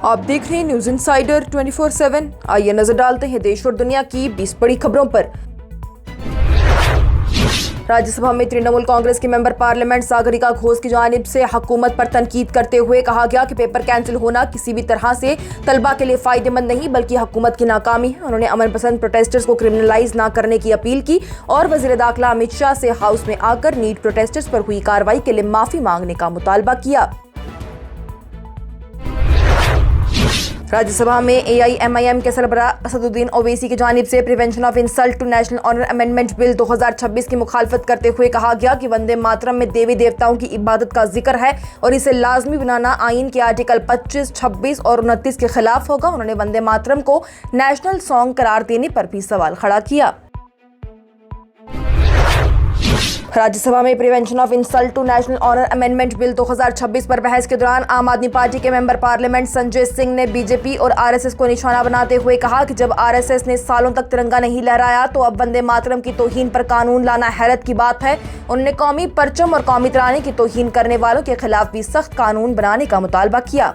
आप देख रहे हैं न्यूज इंसाइडर 24/7। आइए नजर डालते हैं देश और दुनिया की 20 बड़ी खबरों पर। राज्यसभा में तृणमूल कांग्रेस के मेंबर पार्लियामेंट सागरिका घोष की जानिब से हुकूमत पर तनकीद करते हुए कहा गया कि पेपर कैंसिल होना किसी भी तरह से तलबा के लिए फायदेमंद नहीं बल्कि हुकूमत की नाकामी है। उन्होंने अमन पसंद प्रोटेस्टर्स को क्रिमिनलाइज न करने की अपील की और वजीर दाखिला अमित शाह से हाउस में आकर नीट प्रोटेस्टर्स पर हुई कार्रवाई के लिए माफी मांगने का मुतालबा किया। राज्यसभा में AIMIM के सरबरा असदुद्दीन ओवैसी की जानिब से prevention of insult to national honour amendment bill 2026 की मुखालफत करते हुए कहा गया कि वंदे मातरम में देवी देवताओं की इबादत का जिक्र है और इसे लाजमी बनाना आइन के आर्टिकल 25, 26 और 29 के खिलाफ होगा। उन्होंने वंदे मातरम को नेशनल सॉन्ग करार देने पर भी सवाल खड़ा किया। राज्यसभा में prevention of insult to national honour amendment bill 2026 पर बहस के दौरान आम आदमी पार्टी के मेंबर पार्लियामेंट संजय सिंह ने बीजेपी और RSS को निशाना बनाते हुए कहा कि जब RSS ने सालों तक तिरंगा नहीं लहराया तो अब वंदे मातरम की तौहीन पर कानून लाना हैरत की बात है। उन्होंने कौमी परचम और कौमी तराने की तौहीन करने वालों के खिलाफ भी सख्त कानून बनाने का मुतालबा किया।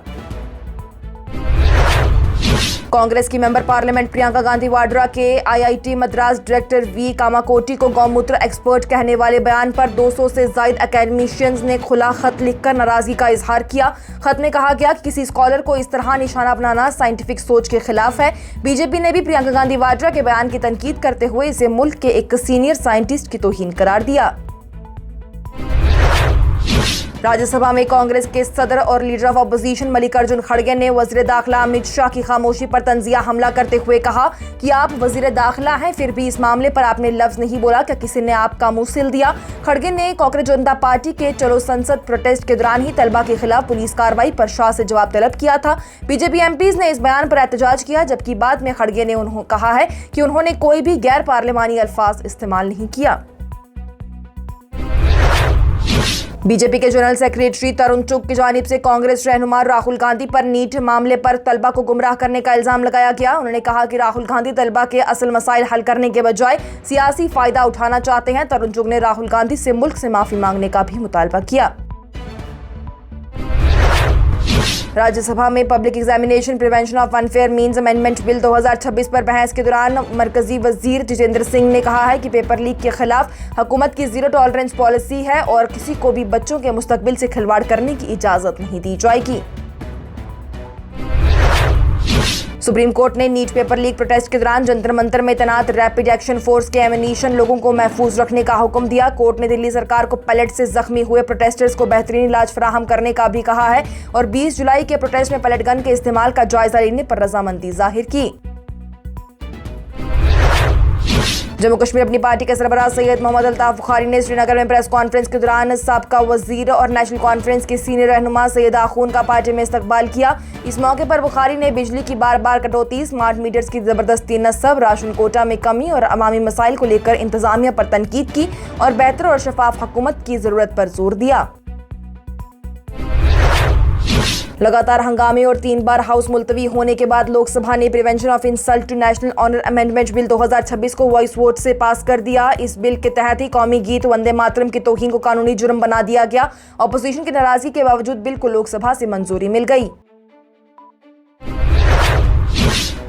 कांग्रेस की मेंबर पार्लियामेंट प्रियंका गांधी वाड्रा के IIT Madras director V Kamakoti को गौमूत्र एक्सपर्ट कहने वाले बयान पर 200 से ज्यादा एकेडमिशियंस ने खुला खत लिखकर नाराजगी का इजहार किया। खत में कहा गया कि किसी स्कॉलर को इस तरह निशाना बनाना साइंटिफिक सोच के खिलाफ है। बीजेपी ने भी प्रियंका गांधी वाड्रा के बयान की तनकीद करते हुए इसे मुल्क के एक सीनियर साइंटिस्ट की तौहीन करार दिया। राज्यसभा में कांग्रेस के सदर और लीडर ऑफ अपोजिशन मल्लिकार्जुन खड़गे ने वजीर दाखिला अमित शाह की खामोशी पर तंजिया हमला करते हुए कहा कि आप वजीर दाखिला हैं फिर भी इस मामले पर आपने लफ्ज नहीं बोला, क्या किसी ने आपका मुंह सिल दिया। खड़गे ने कांग्रेस जनता पार्टी के चलो संसद प्रोटेस्ट के दौरान ही तलबा के खिलाफ पुलिस कार्रवाई पर शाह से जवाब तलब किया था। बीजेपी MPs ने इस बयान पर एहतजाज किया, जबकि बाद में खड़गे ने कहा है कि उन्होंने कोई भी गैर पार्लिमानी अल्फाज इस्तेमाल नहीं किया। बीजेपी के जनरल सेक्रेटरी तरुण चुग की जानिब से कांग्रेस रहनुमा राहुल गांधी पर नीट मामले पर तलबा को गुमराह करने का इल्जाम लगाया गया। उन्होंने कहा कि राहुल गांधी तलबा के असल मसाइल हल करने के बजाय सियासी फायदा उठाना चाहते हैं। तरुण चुग ने राहुल गांधी से मुल्क से माफी मांगने का भी मुतालबा किया। राज्यसभा में public examination prevention of unfair means amendment bill 2026 पर बहस के दौरान मरकजी वजीर जितेंद्र सिंह ने कहा है कि पेपर लीक के खिलाफ हुकूमत की जीरो टॉलरेंस पॉलिसी है और किसी को भी बच्चों के मुस्तकबिल से खिलवाड़ करने की इजाजत नहीं दी जाएगी। सुप्रीम कोर्ट ने नीट पेपर लीक प्रोटेस्ट के दौरान जंतर मंतर में तैनात रैपिड एक्शन फोर्स के एमिनेशन लोगों को महफूज रखने का हुक्म दिया। कोर्ट ने दिल्ली सरकार को पैलेट से जख्मी हुए प्रोटेस्टर्स को बेहतरीन इलाज फराहम करने का भी कहा है और 20 जुलाई के प्रोटेस्ट में पैलेट गन के इस्तेमाल का जायजा लेने पर रजामंदी जाहिर की। जम्मू कश्मीर अपनी पार्टी के सरबराह सैयद मोहम्मद अल्ताफ बुखारी ने श्रीनगर में प्रेस कॉन्फ्रेंस के दौरान साबका वजीर और नेशनल कॉन्फ्रेंस के सीनियर रहनुमा सैयद आखून का पार्टी में इस्तकबाल किया। इस मौके पर बुखारी ने बिजली की बार बार कटौती, स्मार्ट मीटर्स की जबरदस्ती नस्ब, राशन कोटा में कमी और अवामी मसाइल को लेकर इंतजामिया पर तनकीद की और बेहतर और शफाफ हुकूमत की जरूरत पर जोर दिया। लगातार हंगामे और 3 बार हाउस मुलतवी होने के बाद लोकसभा ने prevention of insult to national honour amendment bill 2026 को वॉइस वोट से पास कर दिया। इस बिल के तहत ही कौमी गीत वंदे मातरम की तौहीन को कानूनी जुर्म बना दिया गया। अपोजिशन की नाराजगी के बावजूद बिल को लोकसभा से मंजूरी मिल गई।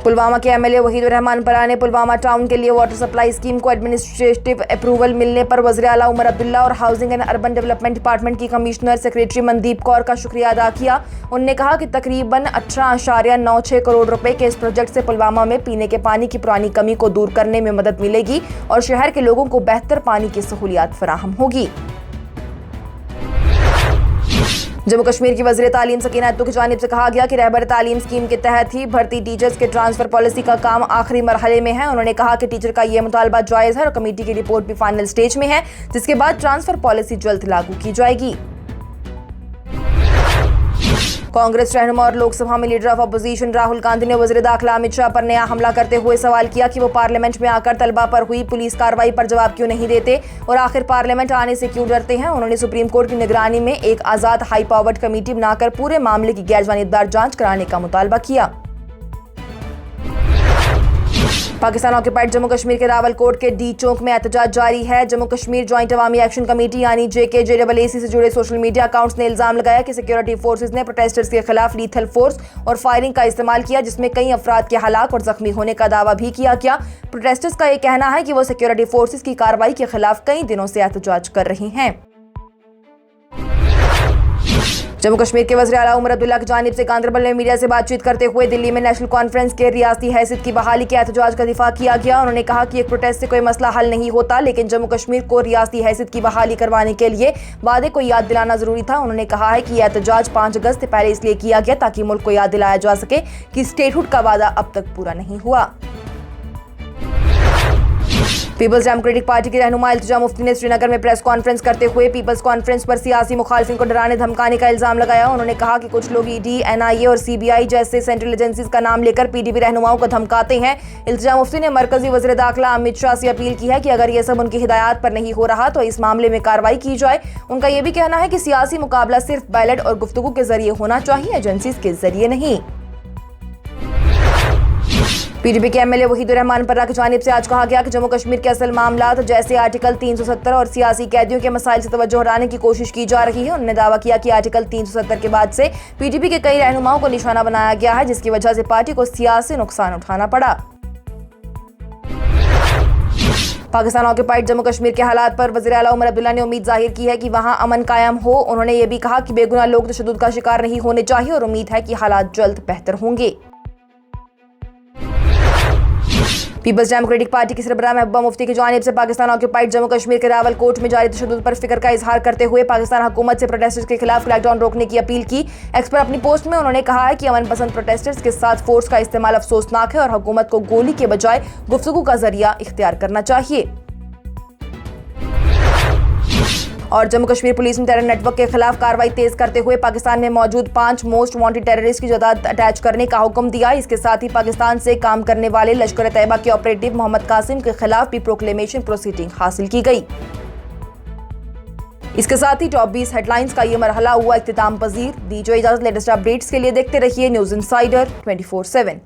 पुलवामा के MLA वहीदुर रहमान परा ने पुलवामा टाउन के लिए वाटर सप्लाई स्कीम को एडमिनिस्ट्रेटिव अप्रूवल मिलने पर वज़ीर आला उमर अब्दुल्ला और housing and urban development department की कमिश्नर सेक्रेटरी मनदीप कौर का शुक्रिया अदा किया। उन्होंने कहा कि तकरीबन 18.96 करोड़ रुपए के इस प्रोजेक्ट से पुलवामा में पीने के पानी की पुरानी कमी को दूर करने में मदद मिलेगी और शहर के लोगों को बेहतर पानी की सहूलियात फराहम होगी। जम्मू कश्मीर की वज़ीर तालीम सकीना अत्तू की जानिब से कहा गया कि रहबर तालीम स्कीम के तहत ही भर्ती टीचर्स के ट्रांसफर पॉलिसी का काम आखिरी मरहले में है। उन्होंने कहा कि टीचर का यह मुतालबा जायज़ है और कमेटी की रिपोर्ट भी फाइनल स्टेज में है, जिसके बाद ट्रांसफर पॉलिसी जल्द लागू की जाएगी। कांग्रेस रहनुमा और लोकसभा में leader of opposition Rahul Gandhi ने वजीर दाखिला अमित शाह पर नया हमला करते हुए सवाल किया कि वो पार्लियामेंट में आकर तलबा पर हुई पुलिस कार्रवाई पर जवाब क्यों नहीं देते और आखिर पार्लियामेंट आने से क्यों डरते हैं। उन्होंने सुप्रीम कोर्ट की निगरानी में एक आजाद हाई पावर्ड कमेटी बनाकर पूरे मामले की गैर जानिबदार जांच कराने का मुतालबा किया। पाकिस्तान ऑक्यूपाइड जम्मू कश्मीर के रावलकोट के डी चौक में एहतजाज जारी है। जम्मू कश्मीर जॉइंट अवामी एक्शन कमेटी यानी JKJAAC से जुड़े सोशल मीडिया अकाउंट्स ने इल्जाम लगाया कि सिक्योरिटी फोर्सेस ने प्रोटेस्टर्स के खिलाफ लीथल फोर्स और फायरिंग का इस्तेमाल किया, जिसमें कई अफराद के हलाक और जख्मी होने का दावा भी किया गया। प्रोटेस्टर्स का यह कहना है कि वो सिक्योरिटी फोर्सेस की कार्रवाई के खिलाफ कई दिनों से एहतजाज कर रही हैं। जम्मू कश्मीर के वज़ीर आला उमर अब्दुल्ला की जानिब से गांदरबल में मीडिया से बातचीत करते हुए दिल्ली में नेशनल कॉन्फ्रेंस के रियासती हैसियत की बहाली के एहतजाज का दिफा किया गया। उन्होंने कहा कि एक प्रोटेस्ट से कोई मसला हल नहीं होता, लेकिन जम्मू कश्मीर को रियासती हैसियत की बहाली करवाने के लिए वादे को याद दिलाना जरूरी था। उन्होंने कहा है कि यह एहतजाज 5 अगस्त से पहले इसलिए किया गया ताकि मुल्क को याद दिलाया जा सके कि स्टेटहुड का वादा अब तक पूरा नहीं हुआ। पीपल्स डेमोक्रेटिक पार्टी के रहनुमा इल्तिजा मुफ्ती ने श्रीनगर में प्रेस कॉन्फ्रेंस करते हुए पीपल्स कॉन्फ्रेंस पर सियासी मुखालिफिन को डराने धमकाने का इल्जाम लगाया। उन्होंने कहा कि कुछ लोग ED, NIA और CBI जैसे सेंट्रल एजेंसीज का नाम लेकर PDP रहनुमाओं को धमकाते हैं। इल्तिजा मुफ्ती ने मरकजी वज़ीर दाखिला अमित शाह से अपील की है कि अगर ये सब उनकी हिदायत पर नहीं हो रहा तो इस मामले में कार्रवाई की जाए। उनका यह भी कहना है कि सियासी मुकाबला सिर्फ बैलेट और गुफ्तगू के जरिए होना चाहिए, एजेंसीज के जरिए नहीं। PDP के MLA वहीदुर रहमान पर्रा की जानिब से आज कहा गया कि जम्मू कश्मीर के असल मामलात जैसे आर्टिकल 370 और सियासी कैदियों के मसाइल से तवज्जो हटाने की कोशिश की जा रही है। उन्होंने दावा किया कि आर्टिकल 370 के बाद से PDP के कई रहनुमाओं को निशाना बनाया गया है, जिसकी वजह से पार्टी को सियासी नुकसान उठाना पड़ा। पाकिस्तान ऑक्यूपाइड जम्मू कश्मीर के हालात पर वज़ीर आला उमर अब्दुल्ला ने उम्मीद जाहिर की है कि वहां अमन कायम हो। उन्होंने ये भी कहा कि बेगुनाह लोग तशद्दुद का शिकार नहीं होने चाहिए और उम्मीद है कि हालात जल्द बेहतर होंगे। पीपल्स डेमोक्रेटिक पार्टी की सरबराह महबूबा मुफ्ती की जानिब से पाकिस्तान ऑक्यूपाइड जम्मू कश्मीर के रावलकोट में जारी तशद्दुद पर फिक्र का इजहार करते हुए पाकिस्तान हुकूमत से प्रोटेस्टर्स के खिलाफ लॉकडाउन रोकने की अपील की। एक्स पर अपनी पोस्ट में उन्होंने कहा है कि अमन पसंद प्रोटेस्टर्स के साथ फोर्स का इस्तेमाल अफसोसनाक है और हुकूमत को गोली के बजाय गुफ्तगू का जरिया इख्तियार करना चाहिए। और जम्मू कश्मीर पुलिस ने टेरर नेटवर्क के खिलाफ कार्रवाई तेज करते हुए पाकिस्तान में मौजूद 5 मोस्ट वांटेड टेररिस्ट की जदाद अटैच करने का हुक्म दिया। इसके साथ ही पाकिस्तान से काम करने वाले लश्कर तैयबा के ऑपरेटिव मोहम्मद कासिम के खिलाफ भी प्रोक्लेमेशन प्रोसीडिंग हासिल की गई। इसके साथ ही टॉप 20 हेडलाइंस का ये मरहला हुआ इख्तिताम पजीर। दीजिए इजाजत। लेटेस्ट अपडेट्स के लिए देखते रहिए न्यूज़ इनसाइडर 24/7।